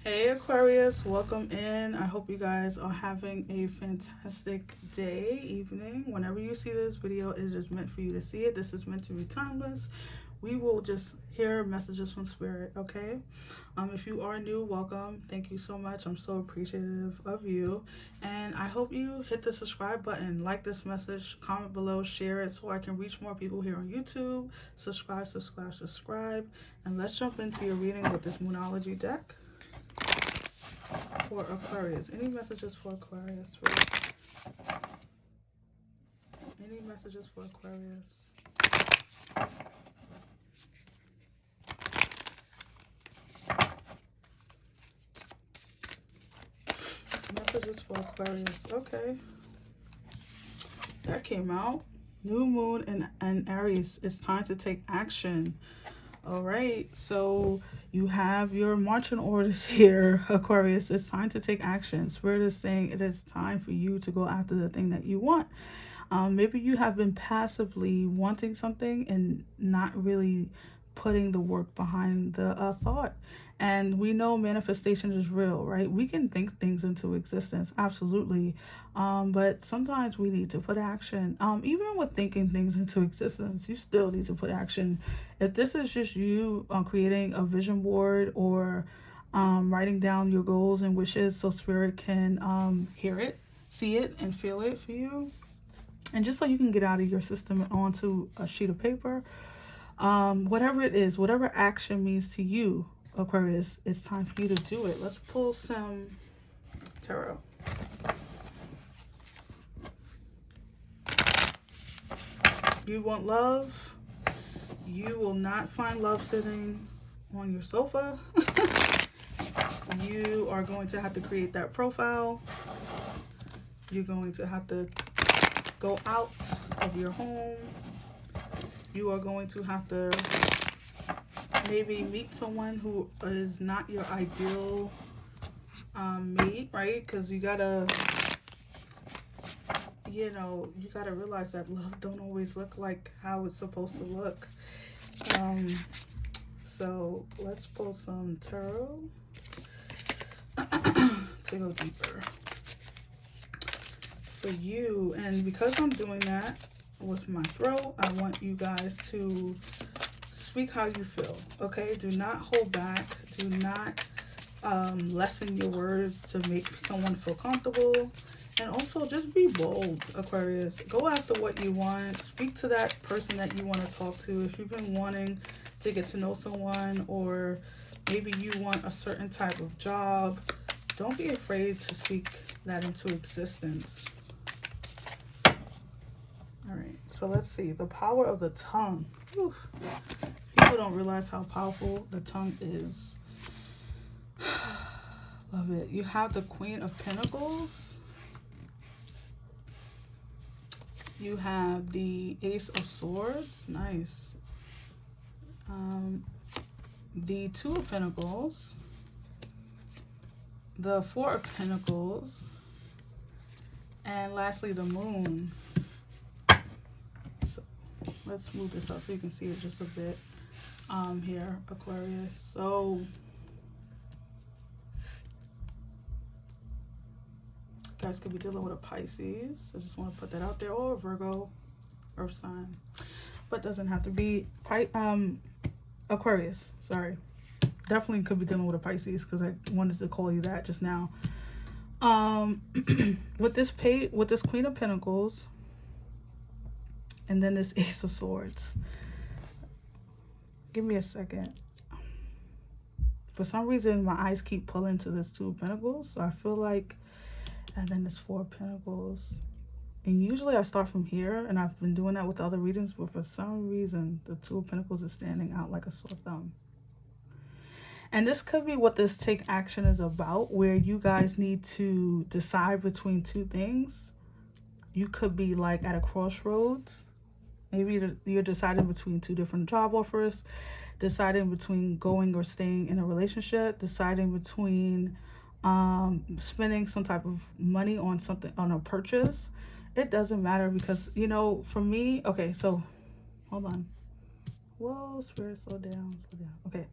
Hey Aquarius, welcome in. I hope you guys are having a fantastic day, evening. Whenever you see this video, it is meant for you to see it. This is meant to be timeless. We will just hear messages from spirit, okay? If you are new, welcome. Thank you so much. I'm so appreciative of you. And I hope you hit the subscribe button, like this message, comment below, share it so I can reach more people here on YouTube. Subscribe. And let's jump into your reading with this Moonology deck for Aquarius. Any messages for Aquarius, first? Any messages for Aquarius? Messages for Aquarius. Okay. That came out. New moon and Aries. It's time to take action. All right. So you have your marching orders here, Aquarius. It's time to take action. Spirit is saying it is time for you to go after the thing that you want. Maybe you have been passively wanting something and not really putting the work behind the thought. And we know manifestation is real, right? We can think things into existence, absolutely. But sometimes we need to put action. Even with thinking things into existence, you still need to put action. If this is just you creating a vision board or writing down your goals and wishes so spirit can hear it, see it, and feel it for you, and just so you can get out of your system and onto a sheet of paper, whatever it is, whatever action means to you, Aquarius, it's time for you to do it. Let's pull some tarot. You want love. You will not find love sitting on your sofa. You are going to have to create that profile. You're going to have to go out of your home. You are going to have to maybe meet someone who is not your ideal mate, right? Because you gotta, you gotta realize that love don't always look like how it's supposed to look. So let's pull some tarot to go deeper for you. And because I'm doing that with my throat, I want you guys to speak how you feel, okay? Do not hold back. Do not lessen your words to make someone feel comfortable. And also just be bold, Aquarius. Go after what you want. Speak to that person that you want to talk to. If you've been wanting to get to know someone, or maybe you want a certain type of job, don't be afraid to speak that into existence. All right, so let's see. The power of the tongue. Whew. People don't realize how powerful the tongue is. Love it. You have the Queen of Pentacles. You have the Ace of Swords. Nice. The Two of Pentacles. The Four of Pentacles. And lastly, the Moon. So let's move this up so you can see it just a bit here, Aquarius. So you guys could be dealing with a Pisces. I just want to put that out there, or a Virgo, Earth sign, but doesn't have to be Aquarius. Sorry, definitely could be dealing with a Pisces because I wanted to call you that just now. With this Queen of Pentacles, and then this Ace of Swords. Give me a second. For some reason, my eyes keep pulling to this Two of Pentacles, so I feel like, and then this Four of Pentacles. And usually I start from here, and I've been doing that with the other readings, but for some reason, the Two of Pentacles is standing out like a sore thumb. And this could be what this take action is about, where you guys need to decide between two things. You could be like at a crossroads. Maybe you're deciding between two different job offers, deciding between going or staying in a relationship, deciding between spending some type of money on something, on a purchase. It doesn't matter because, for me, okay, so hold on. Whoa, spirit, slow down. Okay.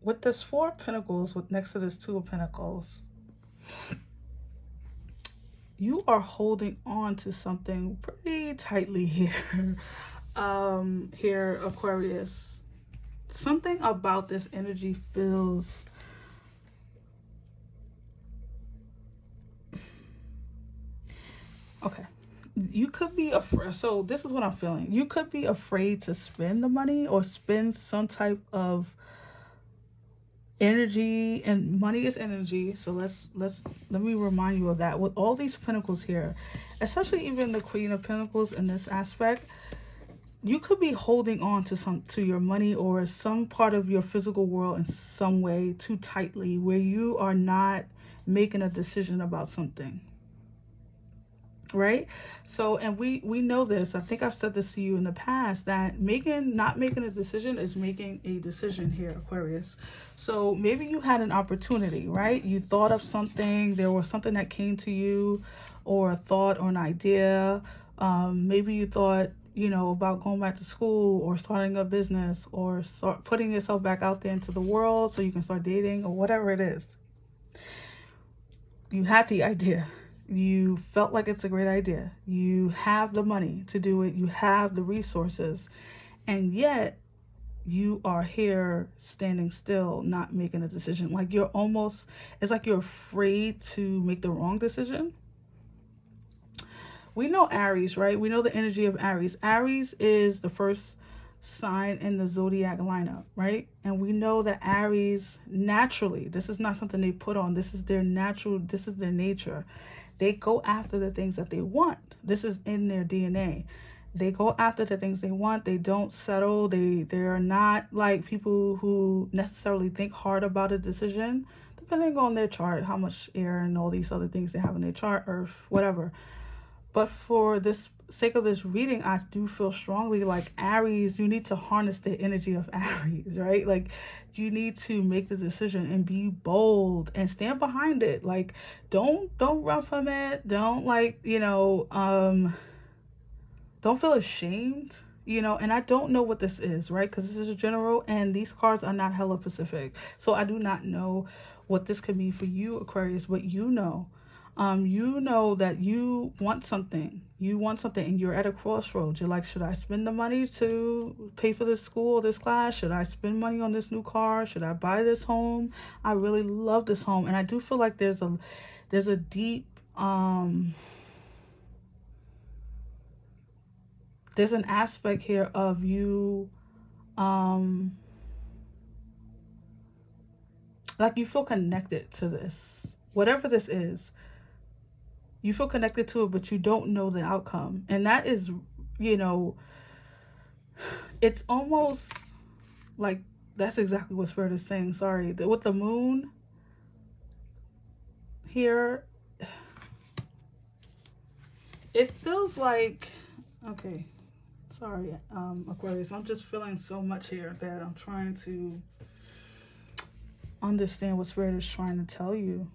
with this Four of Pentacles, with next to this Two of Pentacles, you are holding on to something pretty tightly here. Here, Aquarius. Something about this energy feels okay. You could be afraid. So this is what I'm feeling. You could be afraid to spend the money or spend some type of energy, and money is energy. So let me remind you of that. With all these pentacles here, especially even the Queen of Pentacles in this aspect, you could be holding on to your money or some part of your physical world in some way too tightly, where you are not making a decision about something. Right? So, and we know this. I think I've said this to you in the past, that not making a decision is making a decision here, Aquarius. So maybe you had an opportunity, right? You thought of something, there was something that came to you, or a thought or an idea. Maybe you thought, about going back to school or starting a business or start putting yourself back out there into the world so you can start dating or whatever it is. You had the idea. You felt like it's a great idea. You have the money to do it. You have the resources. And yet you are here standing still, not making a decision. Like it's like you're afraid to make the wrong decision. We know Aries, right? We know the energy of Aries. Aries is the first sign in the zodiac lineup, right? And we know that Aries naturally, this is not something they put on. This is their nature. They go after the things that they want. This is in their DNA. They go after the things they want. They don't settle. They're not like people who necessarily think hard about a decision, depending on their chart, how much air and all these other things they have in their chart, earth, whatever. But for this sake of this reading, I do feel strongly like Aries, you need to harness the energy of Aries, right? Like you need to make the decision and be bold and stand behind it. Like don't run from it. Don't don't feel ashamed, and I don't know what this is, right? Because this is a general and these cards are not hella specific. So I do not know what this could mean for you, Aquarius, but you know that you want something. You want something and you're at a crossroads. You're like, should I spend the money to pay for this school, this class? Should I spend money on this new car? Should I buy this home? I really love this home. And I do feel like there's a deep, there's an aspect here of you, like you feel connected to this, whatever this is. You feel connected to it, but you don't know the outcome. And that is, it's almost like that's exactly what Spirit is saying. Sorry. With the moon here, it feels like, okay, sorry, Aquarius. I'm just feeling so much here that I'm trying to understand what Spirit is trying to tell you.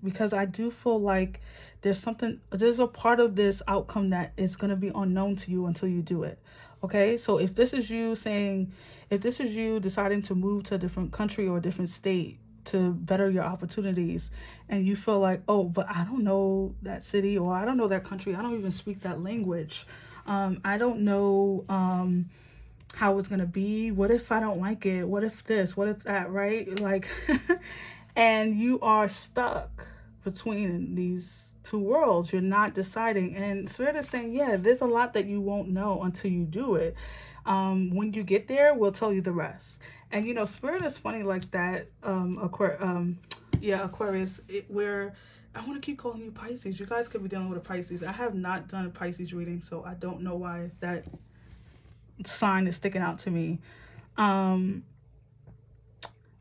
Because I do feel like there's a part of this outcome that is going to be unknown to you until you do it. Okay, so if this is you deciding to move to a different country or a different state to better your opportunities, and you feel like, oh, but I don't know that city, or I don't know that country, I don't even speak that language, I don't know how it's going to be, what if I don't like it, what if this, what if that, right? Like, and you are stuck between these two worlds. You're not deciding. And Spirit is saying, yeah, there's a lot that you won't know until you do it. When you get there, we'll tell you the rest. And, Spirit is funny like that, Aquarius, where I want to keep calling you Pisces. You guys could be dealing with a Pisces. I have not done a Pisces reading, so I don't know why that sign is sticking out to me.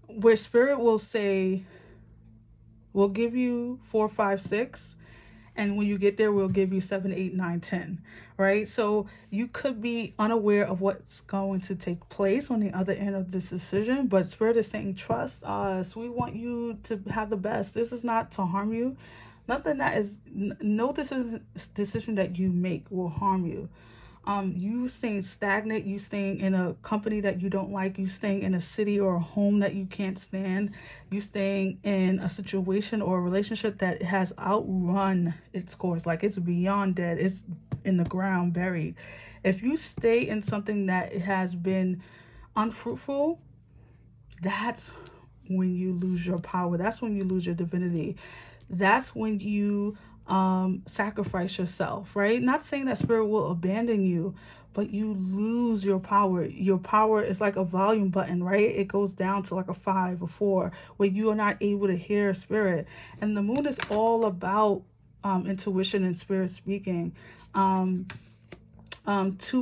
Where Spirit will say, we'll give you 4, 5, 6, and when you get there, we'll give you 7, 8, 9, 10, right? So you could be unaware of what's going to take place on the other end of this decision, but Spirit is saying, trust us. We want you to have the best. This is not to harm you. No decision that you make will harm you. You staying stagnant, you staying in a company that you don't like, you staying in a city or a home that you can't stand, you staying in a situation or a relationship that has outrun its course, like it's beyond dead, it's in the ground, buried. If you stay in something that has been unfruitful, that's when you lose your power. That's when you lose your divinity. That's when you sacrifice yourself, right? Not saying that spirit will abandon you, but you lose your power. Your power is like a volume button, right? It goes down to like a 5 or 4, where you are not able to hear spirit. And the moon is all about intuition and spirit speaking to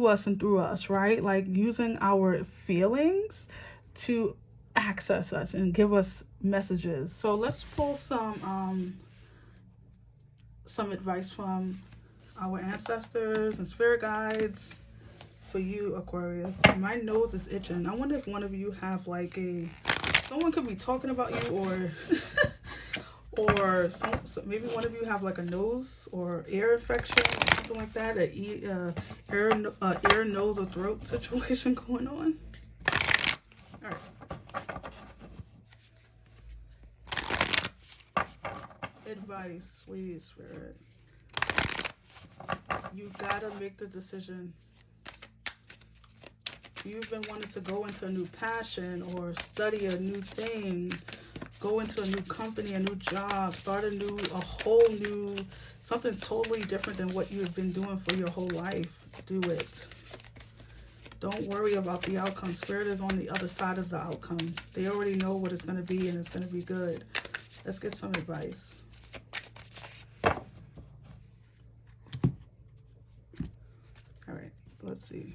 us and through us, right? Like using our feelings to access us and give us messages. So let's pull some advice from our ancestors and spirit guides for you, Aquarius. My nose is itching. I wonder if one of you have like someone could be talking about you, or or maybe one of you have like a nose or ear infection or something like that, ear, nose, or throat situation going on. All right. Advice, please, spirit. You gotta make the decision. You've been wanting to go into a new passion or study a new thing, go into a new company, a new job, start a whole new, something totally different than what you've been doing for your whole life. Do it. Don't worry about the outcome. Spirit is on the other side of the outcome. They already know what it's going to be, and it's going to be good. Let's get some advice. All right, let's see.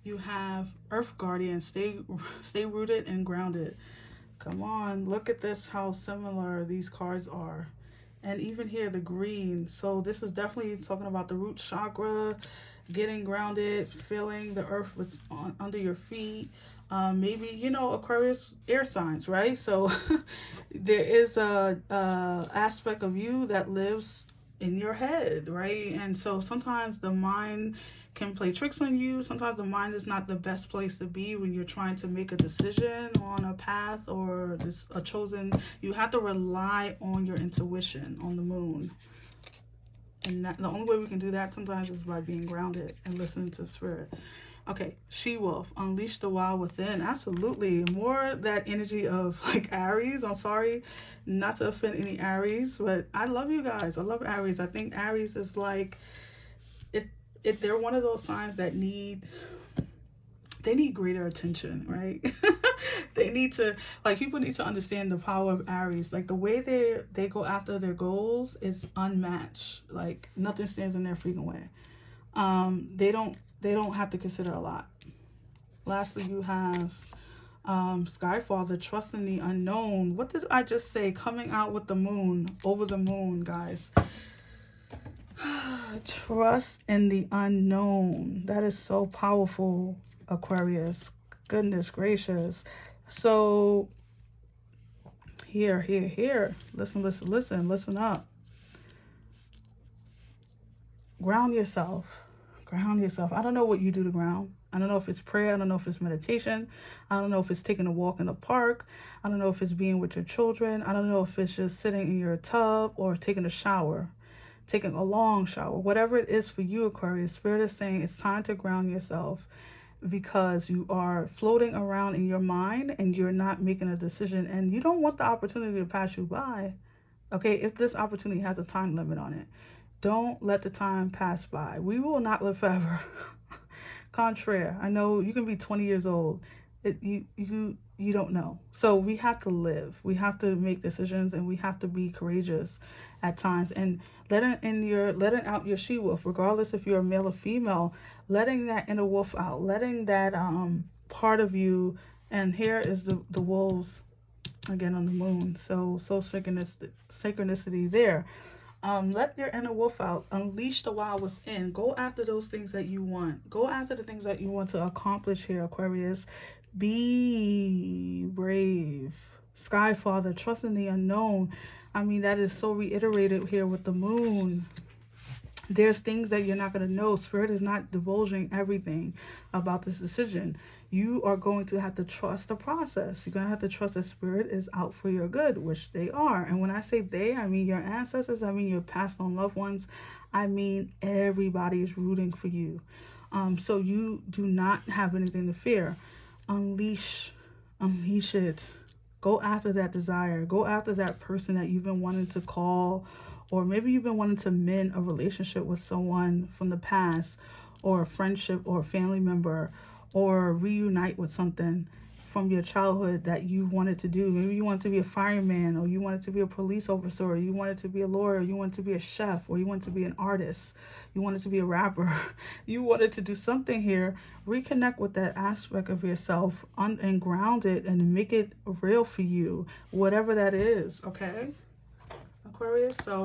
You have Earth Guardian. Stay rooted and grounded. Come on, look at this, how similar these cards are. And even here, the green. So this is definitely talking about the root chakra, getting grounded, feeling the earth under your feet. Maybe, Aquarius air signs, right? So there is a aspect of you that lives in your head, right? And so sometimes the mind can play tricks on you. Sometimes the mind is not the best place to be when you're trying to make a decision on a path or a chosen. You have to rely on your intuition on the moon. And the only way we can do that sometimes is by being grounded and listening to spirit. Okay, She-Wolf, unleash the wild within. Absolutely. More that energy of like Aries. I'm sorry not to offend any Aries, but I love you guys. I love Aries. I think Aries is like, they're one of those signs that need greater attention, right? They need to, like, people need to understand the power of Aries. Like, the way they go after their goals is unmatched. Like, nothing stands in their freaking way. They don't have to consider a lot. Lastly, you have Skyfather, trust in the unknown. What did I just say? Coming out with the moon, over the moon, guys. Trust in the unknown. That is so powerful, Aquarius. Goodness gracious. So here. Listen up. Ground yourself. I don't know what you do to ground. I don't know if it's prayer. I don't know if it's meditation. I don't know if it's taking a walk in the park. I don't know if it's being with your children. I don't know if it's just sitting in your tub or taking a shower. Taking a long shower, whatever it is for you, Aquarius, Spirit is saying it's time to ground yourself, because you are floating around in your mind and you're not making a decision, and you don't want the opportunity to pass you by. Okay, if this opportunity has a time limit on it, don't let the time pass by. We will not live forever. Contraire, I know you can be 20 years old. You don't know. So we have to live. We have to make decisions, and we have to be courageous at times. And letting out your she-wolf, regardless if you're a male or female, letting that inner wolf out, letting that part of you. And here is the wolves again on the moon. So synchronicity there. Let your inner wolf out. Unleash the wild within. Go after those things that you want. Go after the things that you want to accomplish here, Aquarius. Be brave. Skyfather, trust in the unknown. I mean, that is so reiterated here with the moon. There's things that you're not going to know. Spirit is not divulging everything about this decision. You are going to have to trust the process. You're going to have to trust that Spirit is out for your good, which they are. And when I say they, I mean your ancestors, I mean your past on loved ones, I mean everybody is rooting for you. So you do not have anything to fear. Unleash it. Go after that desire. Go after that person that you've been wanting to call, or maybe you've been wanting to mend a relationship with someone from the past, or a friendship or a family member, or reunite with something from your childhood that you wanted to do. Maybe you wanted to be a fireman, or you wanted to be a police officer, or you wanted to be a lawyer, or you wanted to be a chef, or you wanted to be an artist, you wanted to be a rapper. You wanted to do something here. Reconnect with that aspect of yourself and ground it and make it real for you, whatever that is, okay? Aquarius, so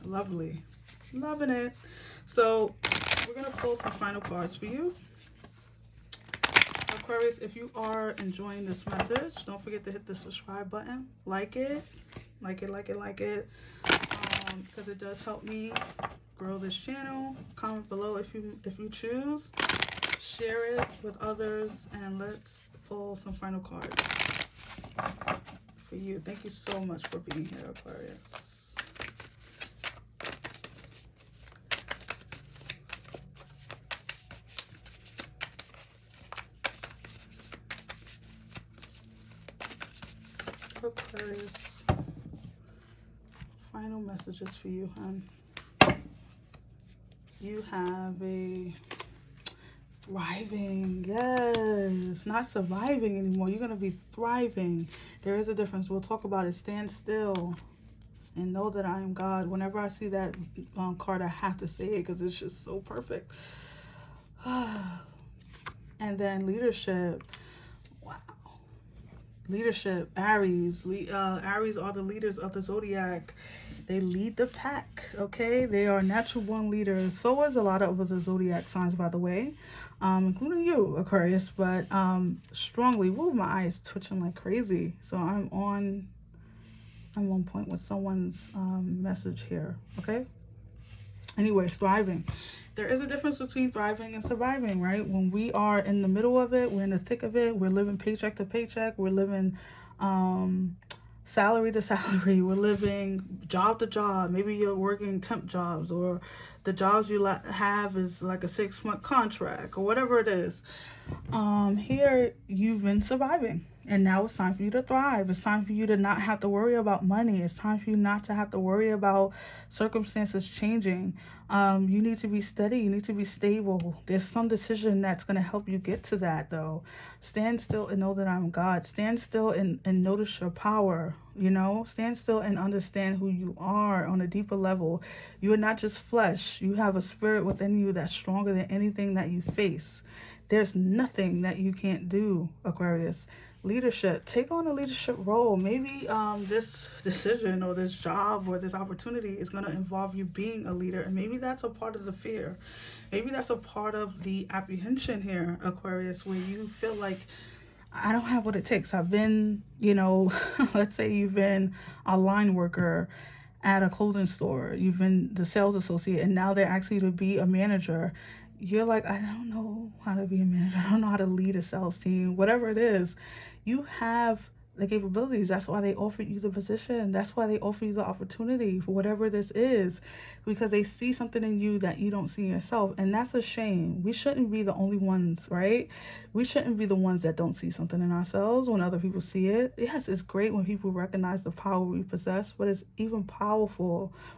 lovely. Loving it. So we're going to pull some final cards for you. Aquarius, if you are enjoying this message, don't forget to hit the subscribe button. Like it, because it does help me grow this channel. Comment below if you choose. Share it with others, and let's pull some final cards for you. Thank you so much for being here, Aquarius. Aquarius, final messages for you, hon. You have a thriving, yes, not surviving anymore. You're going to be thriving. There is a difference. We'll talk about it. Stand still and know that I am God. Whenever I see that card, I have to say it because it's just so perfect. And then leadership. Leadership, Aries. Aries are the leaders of the zodiac. They lead the pack, okay? They are natural born leaders. So is a lot of other zodiac signs, by the way, including you, Aquarius. But strongly, whoa, my eyes twitching like crazy. So I'm on point with someone's message here, okay? Anyways, thriving. There is a difference between thriving and surviving, right? When we are in the middle of it, we're in the thick of it, we're living paycheck to paycheck, we're living salary to salary, we're living job to job. Maybe you're working temp jobs, or the jobs you have is like a 6-month contract, or whatever it is. Here, you've been surviving. And now it's time for you to thrive. It's time for you to not have to worry about money. It's time for you not to have to worry about circumstances changing. You need to be steady. You need to be stable. There's some decision that's going to help you get to that, though. Stand still and know that I'm God. Stand still and notice your power, you know. Stand still and understand who you are on a deeper level. You are not just flesh. You have a spirit within you that's stronger than anything that you face. There's nothing that you can't do, Aquarius. Leadership. Take on a leadership role. Maybe this decision or this job or this opportunity is going to involve you being a leader. And maybe that's a part of the fear. Maybe that's a part of the apprehension here, Aquarius, where you feel like, I don't have what it takes. I've been, let's say you've been a line worker at a clothing store. You've been the sales associate, and now they're asking you to be a manager. You're like, I don't know how to be a manager. I don't know how to lead a sales team. Whatever it is, you have the capabilities. That's why they offered you the position. That's why they offer you the opportunity for whatever this is, because they see something in you that you don't see in yourself. And that's a shame. We shouldn't be the only ones, right? We shouldn't be the ones that don't see something in ourselves when other people see it. Yes, it's great when people recognize the power we possess, but it's even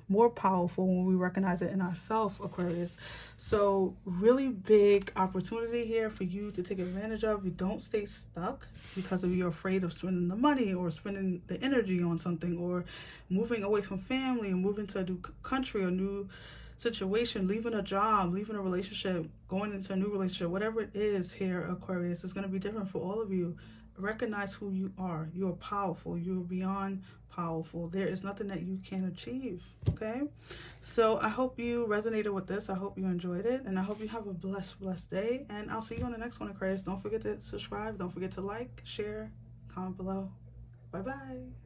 more powerful when we recognize it in ourselves, Aquarius. So really big opportunity here for you to take advantage of. You don't stay stuck because you're afraid of spending the money or spending the energy on something, or moving away from family, or moving to a new country or new situation, leaving a job, leaving a relationship, going into a new relationship. Whatever it is here, Aquarius, is going to be different for all of you. Recognize who you are. You are powerful. You are beyond powerful. There is nothing that you can't achieve, okay? So I hope you resonated with this. I hope you enjoyed it, and I hope you have a blessed day, and I'll see you on the next one, Aquarius. Don't forget to subscribe. Don't forget to like, share, comment below. Bye-bye.